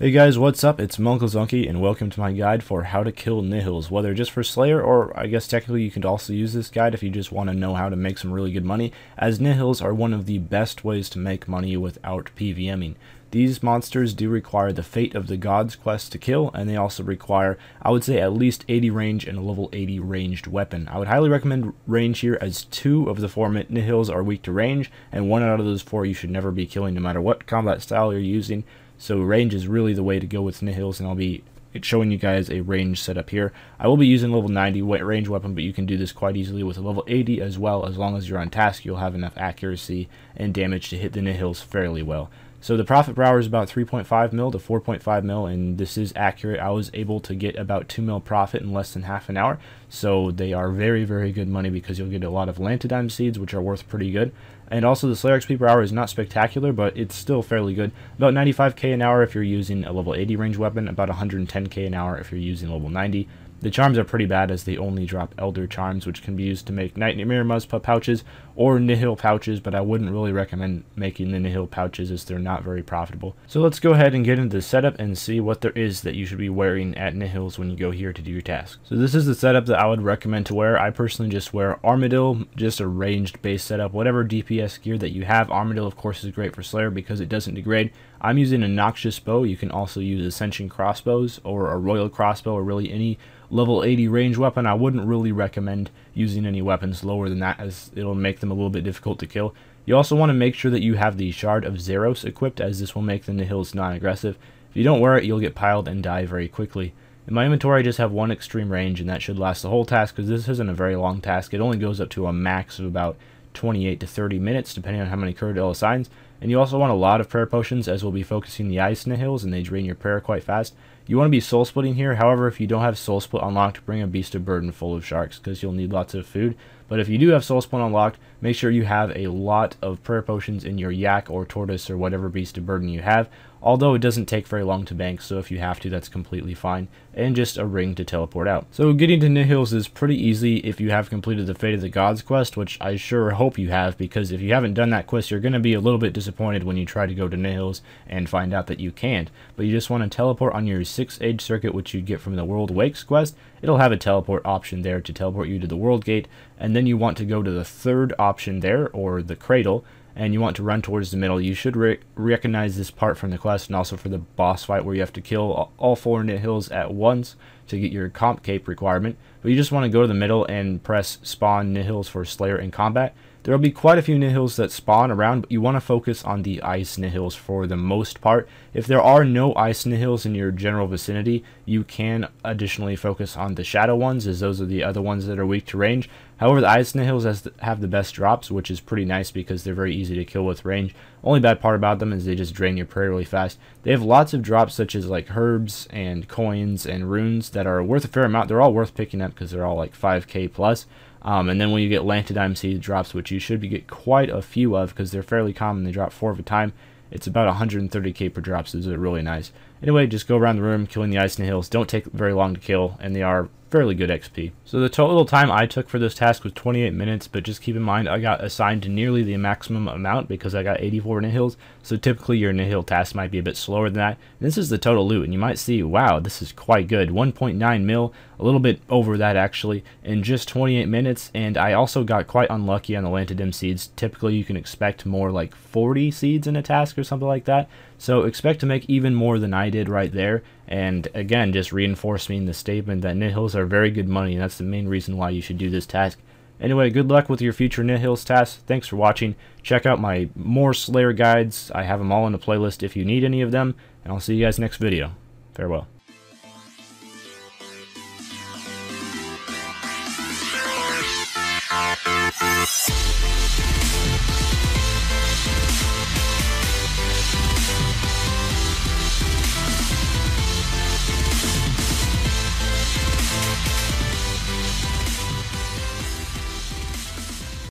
Hey guys, what's up? It's munclesonkey and welcome to my guide for how to kill Nihils, whether just for Slayer or I guess technically you could also use this guide if you just want to know how to make some really good money, as Nihils are one of the best ways to make money without PVMing. These monsters do require the Fate of the Gods quest to kill, and they also require, I would say, at least 80 range and a level 80 ranged weapon. I would highly recommend range here, as 2 of the 4 Nihils are weak to range, and 1 out of those 4 you should never be killing no matter what combat style you're using. So range is really the way to go with Nihils, and I'll be showing you guys a range setup here. I will be using level 90 range weapon, but you can do this quite easily with a level 80 as well. As long as you're on task, you'll have enough accuracy and damage to hit the Nihils fairly well. So the profit per hour is about 3.5 mil to 4.5 mil, and this is accurate. I was able to get about 2 mil profit in less than half an hour, so they are very, very good money because you'll get a lot of Lantidime seeds, which are worth pretty good. And also the Slayer XP per hour is not spectacular, but it's still fairly good. About 95k an hour if you're using a level 80 range weapon, about 110k an hour if you're using level 90. The charms are pretty bad as they only drop Elder Charms, which can be used to make Nightmare Muzzpa pouches or Nihil pouches, but I wouldn't really recommend making the Nihil pouches as they're not very profitable. So let's go ahead and get into the setup and see what there is that you should be wearing at Nihils when you go here to do your task. So this is the setup that I would recommend to wear. I personally just wear Armadillo, just a ranged base setup, whatever DPS gear that you have. Armadillo of course is great for Slayer because it doesn't degrade. I'm using a Noxious bow. You can also use Ascension crossbows or a Royal crossbow or really any level 80 range weapon. I wouldn't really recommend using any weapons lower than that, as it'll make them a little bit difficult to kill. You also want to make sure that you have the Shard of Zeros equipped, as this will make the Nihils non-aggressive. If you don't wear it, you'll get piled and die very quickly. In my inventory, I just have 1 extreme range, and that should last the whole task because this isn't a very long task. It only goes up to a max of about 28 to 30 minutes depending on how many Curdle assigns. And you also want a lot of prayer potions, as we'll be focusing the ice Nihils and they drain your prayer quite fast. You want to be soul splitting here. However, if you don't have soul split unlocked, bring a beast of burden full of sharks because you'll need lots of food. But if you do have soul split unlocked, make sure you have a lot of prayer potions in your yak or tortoise or whatever beast of burden you have. Although it doesn't take very long to bank, so if you have to, that's completely fine. And just a ring to teleport out. So getting to Nihils is pretty easy if you have completed the Fate of the Gods quest, which I sure hope you have, because if you haven't done that quest, you're going to be a little bit disappointed when you try to go to Nihils and find out that you can't. But you just want to teleport on your 6th age circuit, which you get from the World Wakes quest. It'll have a teleport option there to teleport you to the World Gate, and then you want to go to the 3rd option there, or the Cradle, and you want to run towards the middle. You should recognize this part from the quest and also for the boss fight where you have to kill all 4 Nihils at once to get your comp cape requirement. But you just want to go to the middle and press spawn Nihils for Slayer in combat. There will be quite a few Nihils that spawn around, but you want to focus on the ice Nihils for the most part. If there are no ice Nihils in your general vicinity, you can additionally focus on the shadow ones, as those are the other ones that are weak to range. However, the ice Nihils have the best drops, which is pretty nice because they're very easy to kill with range. Only bad part about them is they just drain your prayer really fast. They have lots of drops such as like herbs and coins and runes that are worth a fair amount. They're all worth picking up because they're all like 5k plus. And then when you get Lantidime seed drops, which you should get quite a few of because they're fairly common, they drop 4 at a time. It's about 130k per drop, so these are really nice. Anyway, just go around the room killing the ice Nihils. Don't take very long to kill, and they are fairly good XP. So the total time I took for this task was 28 minutes, but just keep in mind I got assigned to nearly the maximum amount because I got 84 Nihils, so typically your Nihil task might be a bit slower than that. And this is the total loot, and you might see, wow, this is quite good. 1.9 mil, a little bit over that actually, in just 28 minutes, and I also got quite unlucky on the Lantidem seeds. Typically you can expect more like 40 seeds in a task or something like that, so expect to make even more than I did right there. And again, just reinforcing the statement that Nihils are very good money, and that's the main reason why you should do this task. Anyway, good luck with your future Nihils tasks. Thanks for watching. Check out my more Slayer guides. I have them all in a playlist if you need any of them, and I'll see you guys next video. Farewell.